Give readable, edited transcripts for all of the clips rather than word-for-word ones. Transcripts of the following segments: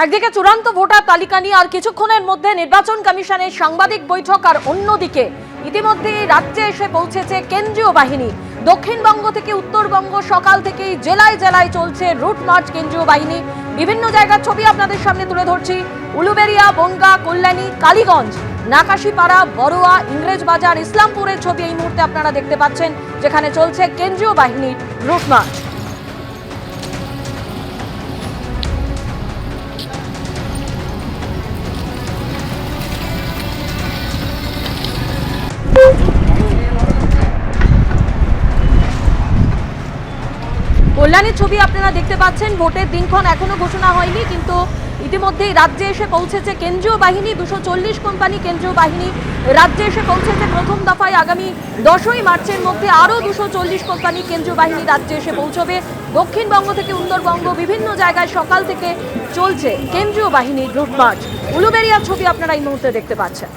একদিকে চূড়ান্ত ভোটার তালিকা নিয়ে আর কিছুক্ষণের মধ্যে নির্বাচন কমিশনের সাংবাদিক বৈঠক, আর অন্যদিকে ইতিমধ্যে রাজ্যে এসে পৌঁছেছে কেন্দ্রীয় বাহিনী। দক্ষিণবঙ্গ থেকে উত্তরবঙ্গ সকাল থেকেই জেলায় জেলায় চলছে রুট মার্চ কেন্দ্রীয় বাহিনী। বিভিন্ন জায়গার ছবি আপনাদের সামনে তুলে ধরছি। উলুবেড়িয়া, বনগাঁ, কল্যাণী, কালীগঞ্জ, নাকাশিপাড়া, বড়োয়া, ইংরেজবাজার, ইসলামপুরের ছবি এই মুহূর্তে আপনারা দেখতে পাচ্ছেন, যেখানে চলছে কেন্দ্রীয় বাহিনীর রুট মার্চ। কল্যাণীর ছবি আপনারা দেখতে পাচ্ছেন। ভোটের দিনক্ষণ এখনো ঘোষণা হয়নি, কিন্তু ইতিমধ্যেই রাজ্যে এসে পৌঁছেছে কেন্দ্রীয় বাহিনী। 240 কোম্পানি কেন্দ্রীয় বাহিনী রাজ্যে এসে পৌঁছেছে। প্রথম দফায় আগামী 10ই মার্চের মধ্যে আরও 240 কোম্পানি কেন্দ্রীয় বাহিনী রাজ্যে এসে পৌঁছবে। দক্ষিণবঙ্গ থেকে উত্তরবঙ্গ বিভিন্ন জায়গায় সকাল থেকে চলছে কেন্দ্রীয় বাহিনীর রুট মার্চ। উলুবেড়িয়ার ছবি আপনারা এই মুহূর্তে দেখতে পাচ্ছেন।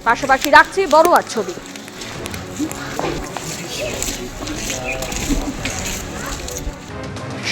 পাশাপাশি রাখছি বড়োয়ার ছবি।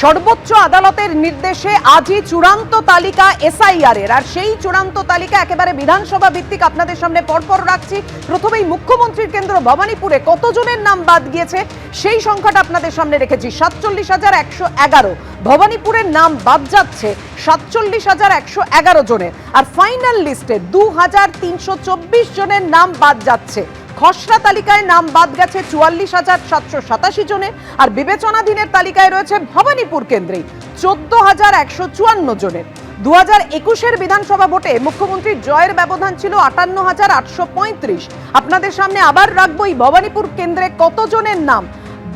সর্বোচ্চ আদালতের নির্দেশে আজই চূড়ান্ত তালিকা এসআইআর এর, আর সেই চূড়ান্ত তালিকা একেবারে বিধানসভা ভিত্তিক আপনাদের সামনে পরপর রাখছি। প্রথমেই মুখ্যমন্ত্রীর কেন্দ্র ভবানীপুরে কতজনের নাম বাদ গিয়েছে সেই সংখ্যাটা আপনাদের সামনে রেখেছি। 47,111 ভবানীপুরের নাম বাদ যাচ্ছে 47,111 জনের, আর ফাইনাল লিস্টে 2,324 জনের নাম বাদ যাচ্ছে। খসড়া তালিকায় নাম বাদ গেছে 44,787 জনের, আর বিবেচনাধীনের তালিকায় রয়েছে ভবানীপুর কেন্দ্রেই 14,154 জনের। 2021-এর বিধানসভা ভোটে মুখ্যমন্ত্রীর জয়ের ব্যবধান ছিল 58,835। আপনাদের সামনে আবার রাখবো এই ভবানীপুর কেন্দ্রে কতজনের নাম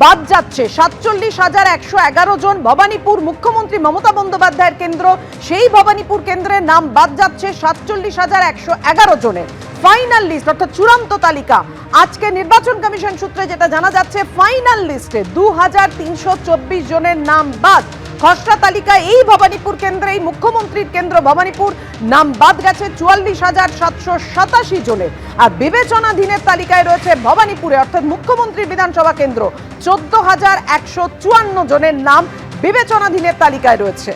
বাদ যাচ্ছে। 47,111 জন ভবানীপুর, মুখ্যমন্ত্রী মমতা বন্দ্যোপাধ্যায়ের কেন্দ্র। সেই ভবানীপুর কেন্দ্রের নাম বাদ যাচ্ছে 47,111 জনের। ফাইনাল লিস্ট অর্থাৎ চূড়ান্ত তালিকা আজকে নির্বাচন কমিশন সূত্রে যেটা জানা যাচ্ছে, ফাইনাল লিস্টে 2,324 জনের নাম বাদ। খসড়া তালিকায় এই ভবানীপুর কেন্দ্রে, এই মুখ্যমন্ত্রীর কেন্দ্র ভবানীপুর, নাম বাদ গেছে 44,787 জনের। আর বিবেচনাধীনের তালিকায় রয়েছে ভবানীপুরে অর্থাৎ মুখ্যমন্ত্রীর বিধানসভা কেন্দ্র 14,154 জনের নাম বিবেচনাধীনের তালিকায় রয়েছে।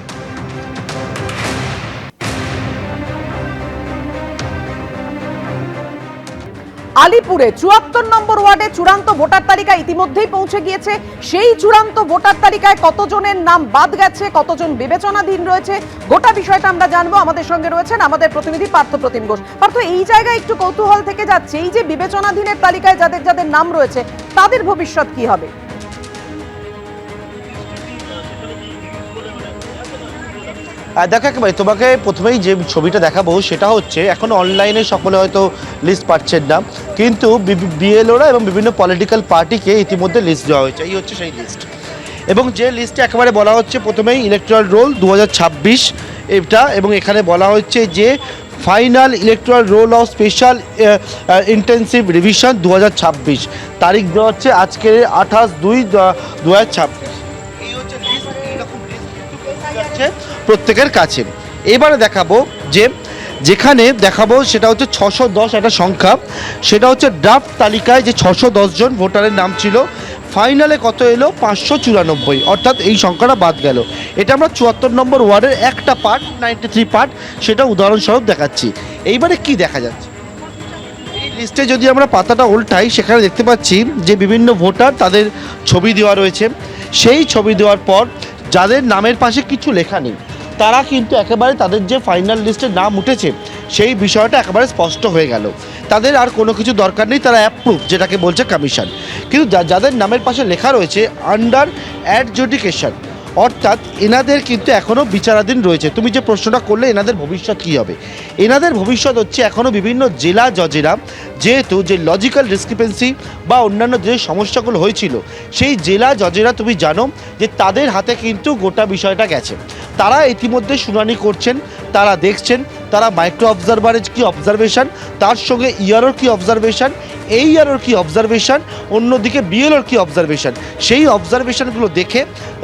আলিপুরে 74 নম্বর ওয়ার্ডে চূড়ান্ত ভোটার তালিকা ইতিমধ্যেই পৌঁছে গিয়েছে। সেই চূড়ান্ত ভোটার তালিকায় কতজনের নাম বাদ গেছে, কতজন বিবেচনাধীন রয়েছে, গোটা বিষয়টা আমরা জানবো। আমাদের সঙ্গে রয়েছেন আমাদের প্রতিনিধি পার্থ প্রতিম ঘোষ। পার্থ, এই জায়গায় একটু কৌতূহল থেকে যাচ্ছে, এই যে বিবেচনাধীনের তালিকায় যাদের যাদের নাম রয়েছে তাদের ভবিষ্যৎ কি হবে? দেখো, একেবারে তোমাকে প্রথমেই যে ছবিটা দেখাবো সেটা হচ্ছে এখন অনলাইনে সকলে হয়তো লিস্ট পাচ্ছেন না, কিন্তু বিএলওরা এবং বিভিন্ন পলিটিক্যাল পার্টিকে ইতিমধ্যে লিস্ট দেওয়া হয়েছে। এই হচ্ছে সেই লিস্ট, এবং যে লিস্টে একেবারে বলা হচ্ছে প্রথমেই ইলেকট্রাল রোল 2026 এটা, এবং এখানে বলা হচ্ছে যে final electoral roll of special intensive revision 2026, তারিখ দেওয়া হচ্ছে আজকের 28/2/2026। এই হচ্ছে লিস্ট, এইরকম লিস্ট প্রত্যেকের কাছে। এবারে দেখাবো যেখানে দেখাবো সেটা হচ্ছে 610 একটা সংখ্যা, সেটা হচ্ছে ড্রাফট তালিকায় যে 610 জন ভোটারের নাম ছিল, ফাইনালে কত এলো 594, অর্থাৎ এই সংখ্যাটা বাদ গেল। এটা আমরা 74 নম্বর ওয়ার্ডের একটা পার্ট, 93 পার্ট, সেটা উদাহরণস্বরূপ দেখাচ্ছি। এইবারে কি দেখা যাচ্ছে এই লিস্টে যদি আমরা পাতাটা উল্টাই, সেখানে দেখতে পাচ্ছি যে বিভিন্ন ভোটার তাদের ছবি দেওয়া রয়েছে। সেই ছবি দেওয়ার পর যাদের নামের পাশে কিছু লেখা নেই তারা কিন্তু একেবারে তাদের যে ফাইনাল লিস্টে নাম উঠেছে সেই বিষয়টা একেবারে স্পষ্ট হয়ে গেল, তাদের আর কোনো কিছু দরকার নেই, তারা অ্যাপ্রুভ যেটাকে বলছে কমিশন। কিন্তু যাদের নামের পাশে লেখা রয়েছে আন্ডার অ্যাডজুডিকেশন, অর্থাৎ এনাদের কিন্তু এখনও বিচারাধীন রয়েছে। তুমি যে প্রশ্নটা করলে এনাদের ভবিষ্যৎ কী হবে, এনাদের ভবিষ্যৎ হচ্ছে এখনও বিভিন্ন জেলা জজেরা, যেহেতু যে লজিক্যাল ডিসক্রিপেন্সি বা অন্যান্য যে সমস্যাগুলো হয়েছিল, সেই জেলা জজেরা তুমি জানো যে তাদের হাতে কিন্তু গোটা বিষয়টা গেছে। তারা ইতিমধ্যে শুনানি করছেন, তারা দেখছেন তারা মাইক্রো অবজারভারের কী অবজারভেশন, তার সঙ্গে ইয়ারোর কী অবজারভেশন, এই ইয়ারোর কী অবজারভেশন, অন্যদিকে বিএলওর কী অবজারভেশন, সেই অবজারভেশনগুলো দেখে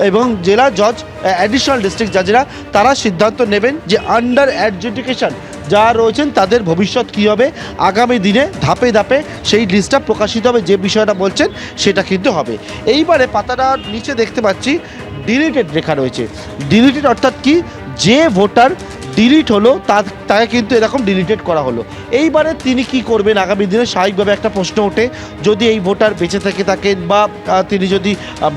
এবং জেলা জজ অ্যাডিশনাল ডিস্ট্রিক্ট জাজেরা তারা সিদ্ধান্ত নেবেন যে আন্ডার অ্যাডজুডিকেশন যারা রয়েছেন তাদের ভবিষ্যৎ কী হবে। আগামী দিনে ধাপে ধাপে সেই লিস্টটা প্রকাশিত হবে, যে বিষয়টা বলছেন সেটা কিন্তু হবে। এইবারে পাতাটা নিচে দেখতে পাচ্ছি ডিলিটেড লেখা রয়েছে। ডিলিটেড অর্থাৎ কি, যে ভোটার ডিলিট হলো তাকে কিন্তু এরকম ডিলিটেড করা হলো। এইবারে তিনি কি করবেন আগামী দিনে, স্বাভাবিকভাবে একটা প্রশ্ন ওঠে, যদি এই ভোটার বেঁচে থেকে থাকেন বা তিনি যদি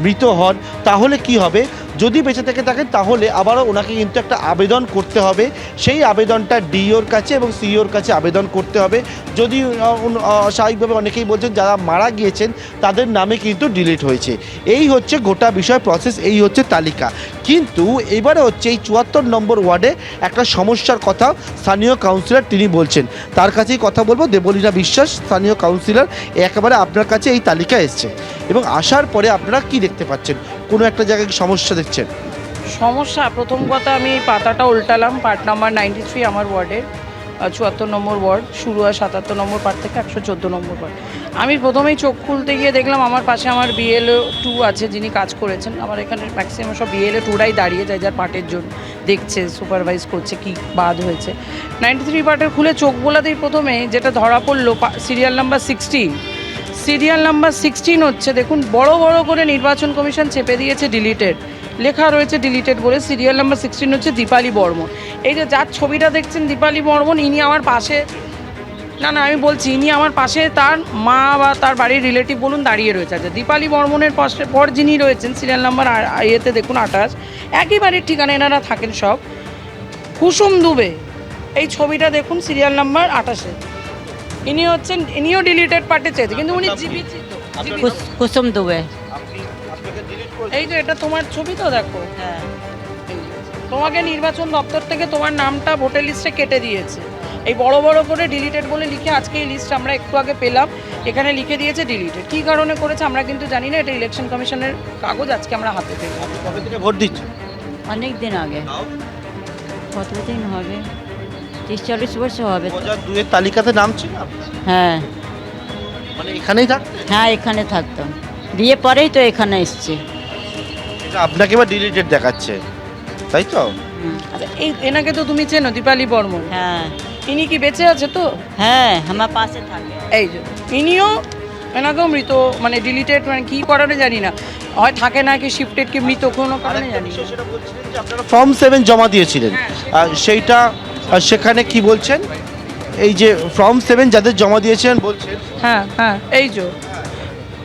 মৃত হন তাহলে কি হবে। যদি বেঁচে থেকে থাকেন তাহলে আবারও ওনাকে কিন্তু একটা আবেদন করতে হবে, সেই আবেদনটা ডিওর কাছে এবং সিইওর কাছে আবেদন করতে হবে। যদি স্বাভাবিকভাবে অনেকেই বলছেন যারা মারা গিয়েছেন তাদের নামে কিন্তু ডিলিট হয়েছে। এই হচ্ছে গোটা বিষয় প্রসেস, এই হচ্ছে তালিকা। কিন্তু এবারে হচ্ছে এই ৭৪ নম্বর ওয়ার্ডে একটা সমস্যার কথা স্থানীয় কাউন্সিলর তিনি বলছেন, তার কাছেই কথা বলবো। দেবলীনা বিশ্বাস, স্থানীয় কাউন্সিলর, একেবারে আপনার কাছে এই তালিকা এসছে এবং আসার পরে আপনারা কি দেখতে পাচ্ছেন, কোনো একটা জায়গায় কি সমস্যা দেখছেন? সমস্যা, প্রথম কথা আমি এই পাতাটা উল্টালাম, পার্ট নাম্বার 93 আমার ওয়ার্ডের, ৭৪ নম্বর ওয়ার্ড শুরু হয় ৭৭ নম্বর পার্ট থেকে ১১৪ নম্বর পার্ট। আমি প্রথমেই চোখ খুলতে গিয়ে দেখলাম আমার পাশে আমার বিএলও 2 আছে যিনি কাজ করেছেন। আমার এখানে ম্যাক্সিমাম সব বিএলও 2রাই দাঁড়িয়ে যায়, যার পার্টের জন্য দেখছে, সুপারভাইজ করছে কি বাদ হয়েছে। 93 পার্টের খুলে চোখ বোলাতেই প্রথমে যেটা ধরা পড়লো, সিরিয়াল নাম্বার 16, সিরিয়াল নাম্বার 16 হচ্ছে, দেখুন বড় বড় করে নির্বাচন কমিশন চেপে দিয়েছে ডিলিটেড, লেখা রয়েছে ডিলিটেড বলে। সিরিয়াল নাম্বার 16 হচ্ছে দীপালি বর্মন। এই যে যার ছবিটা দেখছেন দীপালি বর্মন, ইনি আমার পাশে, না আমি বলছি, ইনি আমার পাশে তার মা বা তার বাড়ির রিলেটিভ বলুন দাঁড়িয়ে রয়েছে। আচ্ছা, দীপালি বর্মনের পাশে পর যিনি রয়েছেন সিরিয়াল নাম্বার ইয়েতে দেখুন 28, একই বাড়ির ঠিকানা, এনারা থাকেন সব। কুসুম দুবে, এই ছবিটা দেখুন সিরিয়াল নাম্বার 28, ইনিও ডিলিটেড পার্টে চেয়েছে, কিন্তু উনি জীবিত। কুসুম দুবে। এই যে এটা তোমার ছবি তো দেখো, হ্যাঁ, তোমাকে নির্বাচন দপ্তর থেকে তোমার নামটা ভোটার লিস্টে কেটে দিয়েছে, এই বড় বড় করে ডিলিটেড বলে লিখে। আজকে এই লিস্ট আমরা একটু আগে পেলাম, এখানে লিখে দিয়েছে ডিলিটেড। কী কারণে করেছে আমরা কিন্তু জানি না, এটা ইলেকশন কমিশনের কাগজ আজকে আমরা হাতে পেলাম। কবে থেকে ভোট দিচ্ছে? অনেক দিন আগে। কতদিন হবে? 30-40 বছর হবে। 2002 এর তালিকাতে নাম ছিল আপনার? হ্যাঁ মানে এখানেই থাকতেন? হ্যাঁ, এখানে থাকতাম, বিয়ে পরেই তো এখানে এসছি। এটা আপনাকে বা ডিলিটেড দেখাচ্ছে, তাই তো? আচ্ছা, এই এনাকে তো তুমি চেনো, দীপালি বর্মন, হ্যাঁ ইনি কি বেঁচে আছে তো? হ্যাঁ, আমার পাশে থাকে। এই যে ইনিও, এনাকেও মৃত, মানে ডিলিটেড, মানে কী করারে জানি না, হয় থাকে না কি শিফটেড কি মৃত, কোনো কারণে জানি না। সেটা বলছিলেন যে আপনারা ফর্ম 7 জমা দিয়েছিলেন, সেইটা সেখানে কি বলছেন? এই যে ফর্ম 7 যাদের জমা দিয়েছেন বলছেন, হ্যাঁ হ্যাঁ, এই যে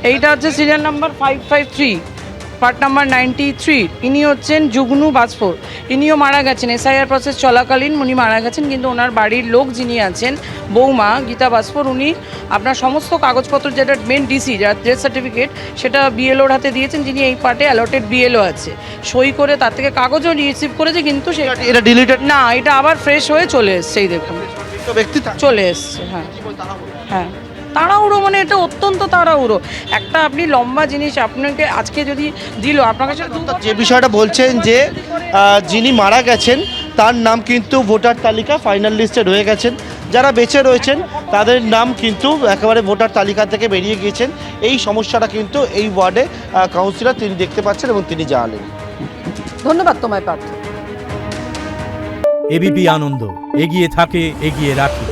এইটা হচ্ছে সিরিয়াল নাম্বার 553, পার্ট নাম্বার 93। ইনি হচ্ছেন যুগ্নু বাজপুর, ইনিও মারা গেছেন, এসআইআর প্রসেস চলাকালীন উনি মারা গেছেন। কিন্তু ওনার বাড়ির লোক যিনি আছেন, বৌমা গীতা বাজপুর, উনি আপনার সমস্ত কাগজপত্র, যেটা মেন ডিসি, যার ডেথ সার্টিফিকেট, সেটা বিএলওর হাতে দিয়েছেন, যিনি এই পার্টে অ্যালটেড বিএলও আছে, সই করে তার থেকে কাগজও রিসিভ করেছে, কিন্তু সে এটা ডিলিটেড না, এটা আবার ফ্রেশ হয়ে চলে এসছে, এই দেখুন ব্যক্তি চলে এসছে। হ্যাঁ হ্যাঁ, তাড়াহুড়ো, মানে এটা অত্যন্ত তাড়াহুড়ো। একটা আপনি লম্বা জিনিস আপনাকে আজকে যদি দিল, আপনার কাছে যে বিষয়টা বলছেন যে যিনি মারা গেছেন তার নাম কিন্তু ভোটার তালিকা ফাইনাল লিস্টে রয়ে গেছেন, যারা বেঁচে রয়েছেন তাদের নাম কিন্তু একেবারে ভোটার তালিকা থেকে বেরিয়ে গিয়েছেন। এই সমস্যাটা কিন্তু এই ওয়ার্ডে কাউন্সিলর তিনি দেখতে পাচ্ছেন এবং তিনি জানালেন। ধন্যবাদ তোমায় পার্থ। এবিপি আনন্দ, এগিয়ে থাকে, এগিয়ে রাখে।